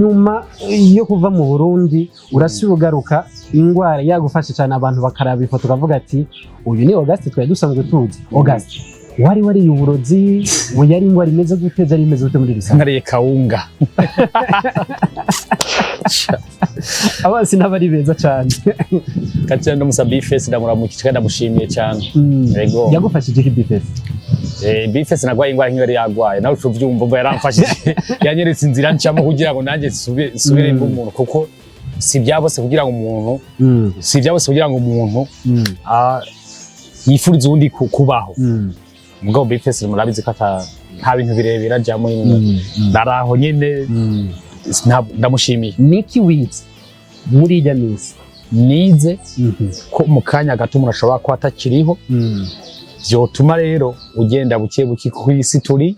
Nyuma yo kuva mu Burundi urasubira ugaruka ingwara yagufashe cyane abantu bakaraba ifoto ukavuga ati uyu ni August twari dusanzwe tuzi. August wari uburozi yari ingwara imeze gute zari imeze gute muri rusange? Nkariye kawunga. Abasi n'abari beza cyane. Kati ndo musa bifesi ndamuramukije ndamushimiye cyane. Yego. Yagufashije iki bifesi? Bifesi nagwaye ingwara nk'iyo yagwaye nawe uvyumva ngo yaramfashije yanyeretse inzira ncamo kugira ngo nanjye subire umuntu kuko si byabose kugira ngo umuntu yifuriza undi kubaho mugabo bifesi murabizi ko nta bintu birebera ajyamo ndaraho nyene ndamushimiye. Niki wize muri ijya minsi nize ko mu kanya gato umuntu ashobora kuba atakiriho vyotuma rero ugenda buke buke ku isi turi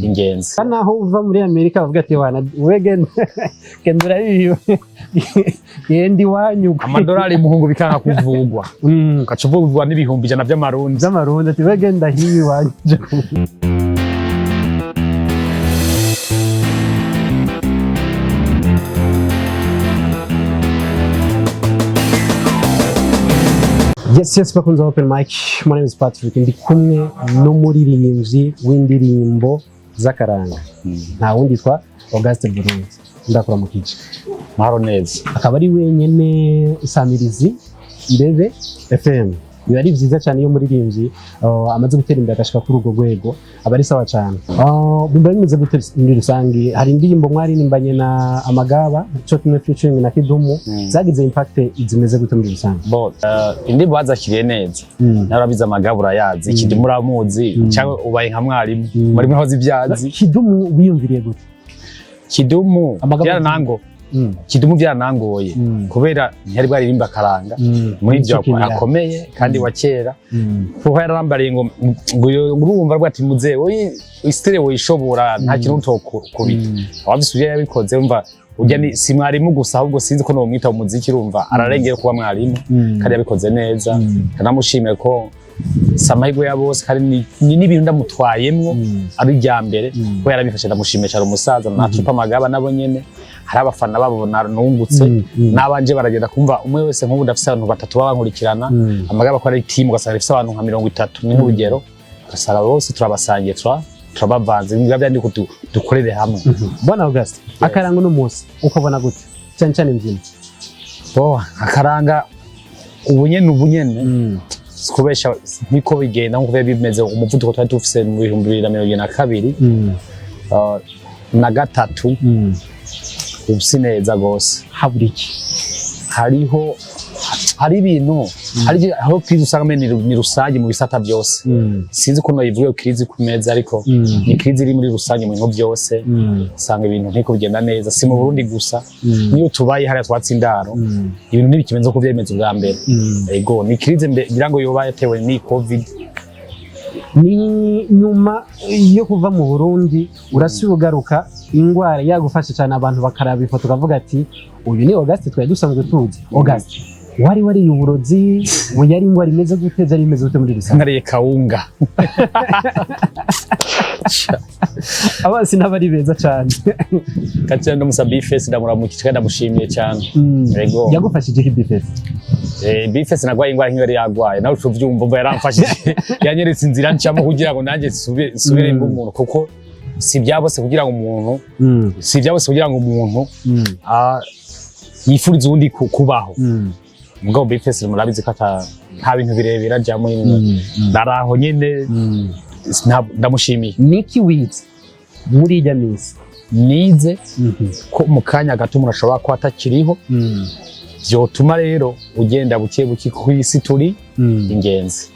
ingenzi. Naho uva muri Amerika bavuga ati wana gendura biyo yendi wanyu amadolari muhungu bikanga kuvugwa kacuvugwa n'ibihumbi 100 by'amarundi ati wegenda hiyi wanyu. Yes, bakunze open mic. My name is Patrick. Ndi kumwe no muririmbyi w'indirimbo z'akaranga. Nta wundi twa August Burundi. Ndakora mu kije. Mahoro neza. Akaba ari wenyene isamirizi Irebe FM. Biba vyiza cyane iyo muririmbyi amaze gutera imbere agashika kuri urwo rwego aba ari sawa cyane. Bimba bimeze gute muri rusange? Hari indirimbo mwaririmbanye na Amagaba cyo kimwe featuring na Kidumu zagize impact izimeze gute muri rusange? Indirimbo bazakiriye neza. Narabiza Amagaba urayazi, Kidumu uramuzi cyangwa ubaye nka mwarimu muri mwe hoze ibyazi. Kidumu wiyumviriye gute? Kidumu Kidumu byaranangoye kubera ntiyari bwaririmba akaranga muri byo akomeye kandi wa kera kuko yarambariye ngo urumva rwati muze we istere we ishobora nta kintu utokubita abavisuye yabikoze umva urya ni si mwarimu gusa ahubwo sinzi ko no mwita umuziki urumva ararengera kuba mwarimu kandi yabikoze neza kanamushimye ko samahirwe ya bose kandi n'ibintu ndamutwayemwo ari rya mbere ko yarabifashe ndamushimye cyane umusaza natupa Amagaba nabo nyene hari abafana babo nungutse nabanje baragenda kumva umwe wese nk'ubu ndafise abantu batatu babankurikirana Amagaba ko ari team ugasanga ifise abantu nka 30 ni nk'urugero ugasanga bose turabasangiye turabavanze ngabya ndi ko dukorere hamwe. Bwana August akaranga no munsi ukabona gute cyane cyane imbyino? Akaranga ubunyene kubesha niko bigenda nkuko bimeze umuvuduko twari dufise mu 2022 na gatatu ubusineza gose haburiki hari ibintu aho kwiza usanga ni rusange mu bisata byose sinzi ko nayivuye kirizi ku meza ariko ni kirizi iri muri rusange mu bintu byose usanga ibintu ntiko bigenda neza si mu Burundi gusa niyo tubaye hari twatsindaro ibintu ntibikimenze ko byemeze bwa mbere ego ni kirizi ngira ngo yoba yatewe ni covid. Ni nyuma yo kuva mu Burundi urasubira ugaruka ingwara yagufashe cyane abantu bakaraba ifoto ukavuga ati uyu ni August twari dusanzwe tuzi. August wari uburozi yari ingwara imeze gute zari imeze gute muri rusange? Nkariye kawunga. Abasi n'abari beza cyane. Kati ndo musa bifesi ndamuramukije ndamushimiye cyane. Yego. Yagufashije iki bifesi? Bifesi nagwaye ingwara nk'iyo yagwaye nawe uvyumva ngo yaramfashije yanyeretse inzira ncamo kugira ngo nanjye subire umuntu kuko si byabose kugira ngo umuntu yifuriza undi kubaho mugabo bifesi murabizi ko nta bintu birebera ajyamo ndaraho nyene ndamushimiye. Niki wize muri ijya minsi nize ko mu kanya gato umuntu ashobora kuba atakiriho vyotuma rero ugenda buke buke ku isi turi ingenzi.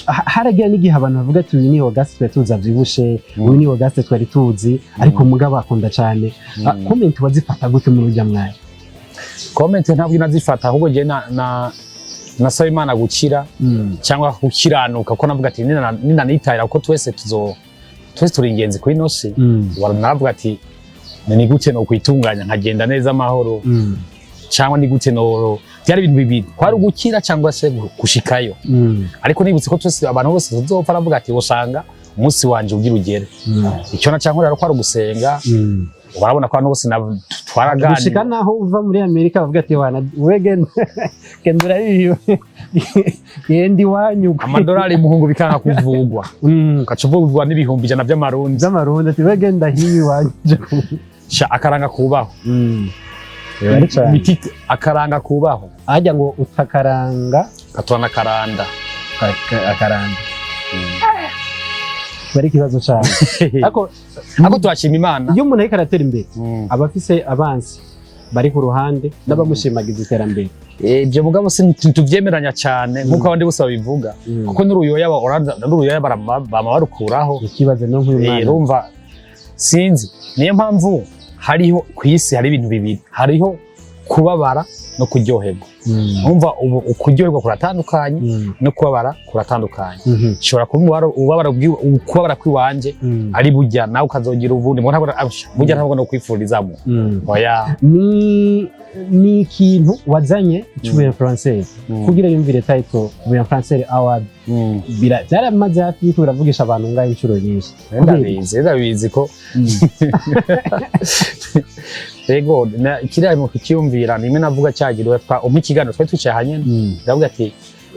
Haragira n'igihe abantu bavuga ati uyu ni August twari tuzi avyibushe uyu ni August twari tuzi ariko mugabo akunda cyane. Comment wazifata gute muri ujya mwanya? Comment ntabwo nazifata ahubwo je nasaba Imana gukira cyangwa gukiranuka ko navuga ati nina nitayira ko twese turi ingenzi kuri nosi wanavuga ati ni gute no kwitunganya nkagenda neza amahoro cyangwa ni gute no byari ibintu bibiri kwari ugukira cyangwa se gushikayo ariko nibutse ko twese abantu bose tuzopfa navuga ati usanga umunsi wanje ugira ugere icyo na cyangwa rero kwari ugusenga urabona ko abantu bose twaraganira gushika naho uva muri Amerika bavuga ati wana genda urayiyo yendi wanyu amadolari muhungu bikanga kuvugwa ukacuvugwa n'ibihumbi ijana by'amarundi ati wegenda hiyi wanyu sha akaranga kubaho akaranga kubaho ajya ngo utakaranga katwana karanda bari kibazo cyane ako twashima Imana iyo umuntu ariko aratera imbere abafise abansi bari ku ruhande n'abamushimagiza iterambere ibyo mugabo ntituvyemeranya cyane nkuko abandi bose babivuga kuko n'uruyoya bama barukuraho ikibazo no nk'umwana urumva sinzi niyo mpamvu hariho kwisi hari ibintu bibiri hariho kubabara no kuryoherwa umva ukuryoherwa kuratandukanye no kubabara kuratandukanye ushobora kubabara kwiwanje ari burya nawe ukazogira ubundi burya ntabwo no kwifurizamo oya ni ikintu wazanye cy'ubuye français kugira yumvire title ubuye français award byaramaze hafi y'uko biravugisha abantu ngaho inshuro nyinshi ndabizi ko ego kiriya mu kukiyumvira nimwe navuga cyagiriwe ikiganiro twari twicahanye ndavuga ati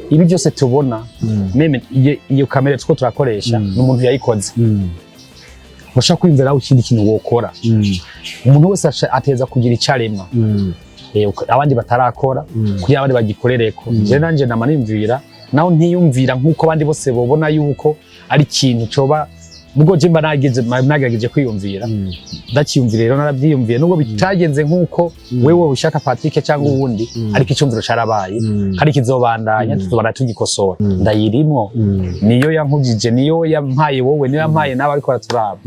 ibi byose tubona meme iyo kamera two turakoresha n'umuntu yayikoze ushaka kwimvira aho ikindi kintu wokora umuntu wese ateza kugira icaremwa abandi batarakora kugira abandi bagikorereko je nanje namanimvira naho ntiyumvira nkuko abandi bose bobona yuko ari ikintu coba ubwo je nagerageje kwiyumvira ndakiyumvira rero narabyiyumviye nubwo bitagenze nkuko wewe ushaka Patrick cyangwa uwundi ariko icyumviro carabaye kandi kizobandanya tuzobana tugikosora ndayirimo niyo yankujije niyo yampaye wowe niyo yampaye nawe ariko araturaba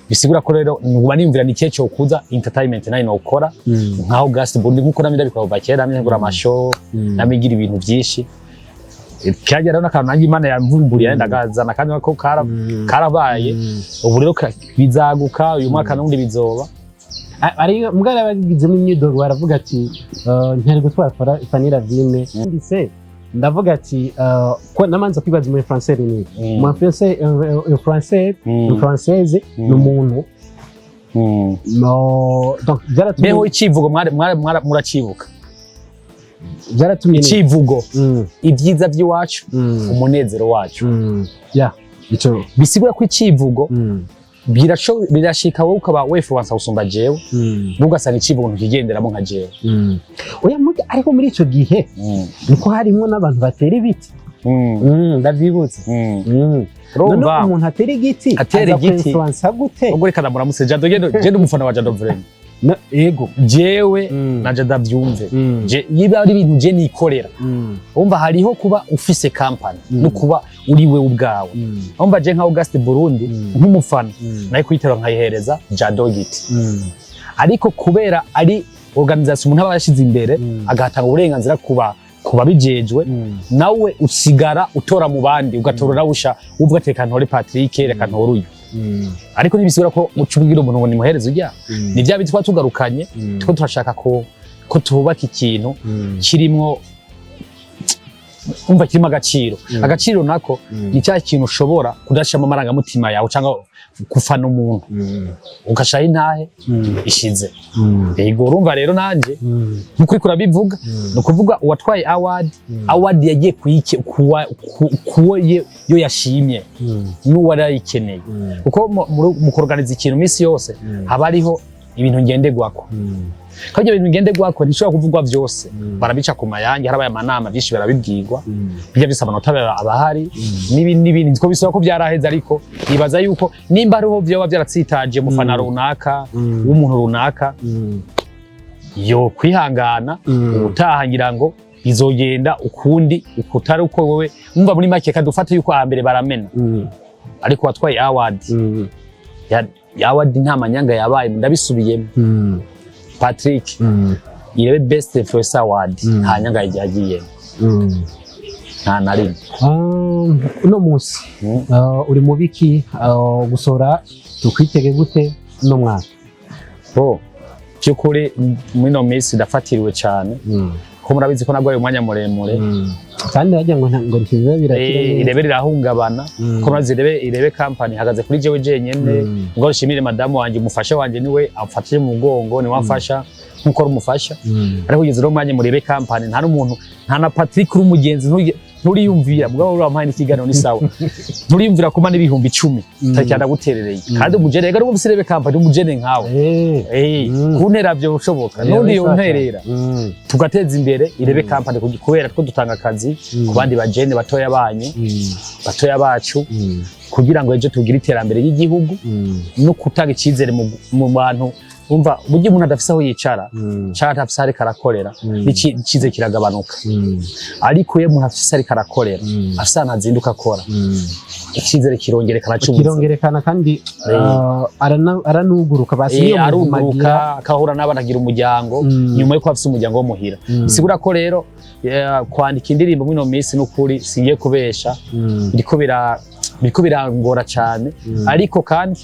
bisigura ko rero nuba nimvira ni cyo kuza entertainment nayo nokora nka August Burundi nkuko namira bikaba bakera namigura amashow namigira ibintu byinshi cyagera n'akantu nanjye Imana yamvumburiye ndagazana kandi ko karabaye ubu rero bizaguka uyu mwaka n'undi bizoba ari mugara bagizemo imyidogo baravuga ati ntari gutwara Fanira Vine ndise ndavuga ati ko namanza kwibaza mu français ni mu française n'umuntu no donc byaratumye beho icivugo muracibuka byaratumye icivugo ibyiza by'iwacu umunezero wacu ya ico bisigura ko icivugo birashika wowe ukaba wefuwansa gusumba jewe ugasanga icivugo ntikigenderamo nka jewe oya ariko muri ico gihe niko harimo n'abantu batera ibiti ndavyibutse urumva umuntu atera igiti influencer gute ubwo reka ndamuramutse Jado genda umufana wa Jado Vrem ego jewe naje ndavyumve yiba ari ibintu je nikorera umva hariho kuba ufise company no kuba uri we ubwawe umva je nka August Burundi nk'umufana nayo kwitero nkayihereza Jado giti ariko kubera ari organisation umuntu aba yashize imbere agatanga uburenganzira kuba bijejwe nawe usigara utora mu bandi ugatorora usha uvuga ati reka ntore Patrick reka ntore uyu ariko nibisubira ko ucubwira umuntu ngo nimuhereze ujya ni bya bitwa tugarukanye two turashaka ko tubaka ikintu kirimo umva kirimo agaciro nako ni cya kintu ushobora kudashama amarangamutima yawe cyangwa kufana umuntu ugashaha intahe ishize yego urumva rero nanje nk'ukuri kurabivuga no kuvuga uwatwaye award yagiye kuwo yo yashimye n'uwo arayikeneye kuko mu kuorganiza ikintu misi yose haba ariho ibintu ngendegwako kandi ibintu ngendegwako ntishobora kuvugwa byose barabica ku mayange harabaye amanama byinshi barabibwirwa bijya bisaba notabera abahari n'ibindi niko bisaba ko byaraheze ariko nibaza yuko nimba ariho byoba byaratsitaje mufana runaka w'umuntu runaka yo kwihangana utahangira ngo bizogenda ukundi ukutari uko wewe umva muri make kadufata yuko ahambere baramena ariko watwaye award nta manyanga yabaye ndabisubiyemo Patrick irebe best influencer award nta nyanga yagiye nta nari uno munsi uri mu biki gusora tukwitege gute no mwaka cyukuri muri no minsi ndafatiriwe cyane ko murabizi ko nagwaye umwanya muremure kandi hajya ngo ntibibe birakira irebe rirahungabana ko maze irebe company hagaze kuri jewe jenyene ngo nshimire madamu wanje umufasha wanje niwe amfatije mu mugongo ni wamfasha nkuko rumufasha ariko kugeza no mwanya murebe company nta n'umuntu nta na Patrick uri umugenzi nturiyumvira mugabo urampaye n'ikiganiro ni sawa nturiyumvira kuma n'ibihumbi 10 tacyanda guterereye kandi umujene rega n'ubufise rebe company umujene nkawe kuntera byo ushoboka nundi yonterera tugateza imbere irebe company kubera two dutanga akazi ku bandi bajene batoya banyu batoya bacu kugira ngo ejo tugire iterambere y'igihugu no kutanga ikizere mu bantu umva buryo umuntu adafise aho yicara cyangwa afise ari karakorera ikize kiragabanuka ariko ye umuntu afise ari karakorera afisa ntazinduka akora ikizere kirongerekana kandi aranuguruka basiye aruguruka akahura n'abanagira umuryango nyuma yo kwafise umuryango wo muhira bisigura ko rero kwandika indirimbo mwino minsi n'ukuri singiye kubesha biriko birangora cyane ariko kandi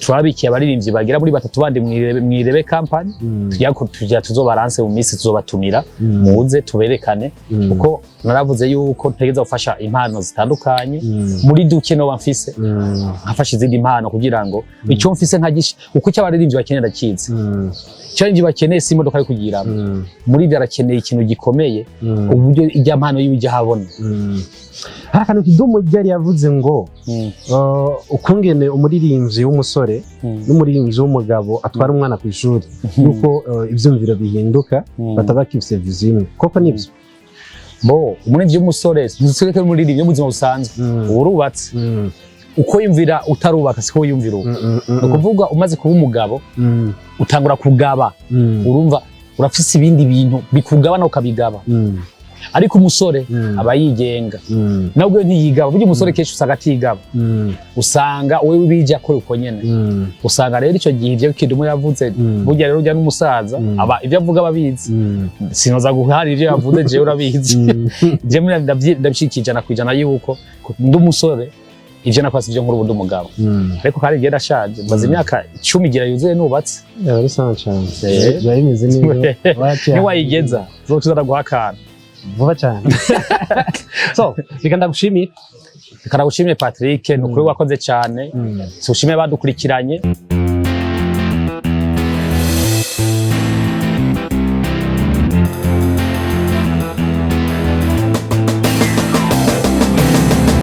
turabikiye abaririmbyi bagira muri batatu bandi mwirebe company tujya tuzobaranse mu minsi tuzobatumira muze tuberekane uko naravuze yuko tegeza gufasha impano zitandukanye muri duke no bamfise nkafasha izindi impano kugira ngo icyo mfise nkagisha uko cy'abaririmbyi bakenera kizi cyanje bakeneye si imodoka yo kugira muri byo arakeneye ikintu gikomeye uburyo ijya mpano y'ujya habona harakantu kidumu ryari yavuze ngo ukungene umuririmbyi w'umusore n'umuririmbyi w'umugabo atwara umwana ku ishuri yuko ivyumviro bihinduka batabakifise vision koko nibyo bo umuririmbyi w'umusore nzuseke umuririmbyi mu buzima busanzwe urubatse uko yumvira utarubaka siko yumvira ukuvuga umaze kuba umugabo utangura kugaba urumva urafise ibindi bintu bikugabana ukabigaba ariko umusore aba yigenga nabwo ntiyigaba buryo umusore kenshi usanga atigaba usanga wewe bije akora uko nyene usanga rero ico gihe ivyo kidumu yavuze burya rero ujya n'umusaza aba ivyo avuga babizi sinoza guhari ivyo yavuze je urabizi je muri ndabishikijana kwijana yuko ndi umusore ivyo nakwasi ivyo nkuru ubundi umugabo ariko kandi gihe ndashaje maze imyaka 10 gira yuzuye nubatse ari sawa cyane byayimeze neza ni wayigeza zo tuzara guhakana vuba cyane so reka ndagushimiye Patrick nukuri wakoze cyane sushime badukurikiranye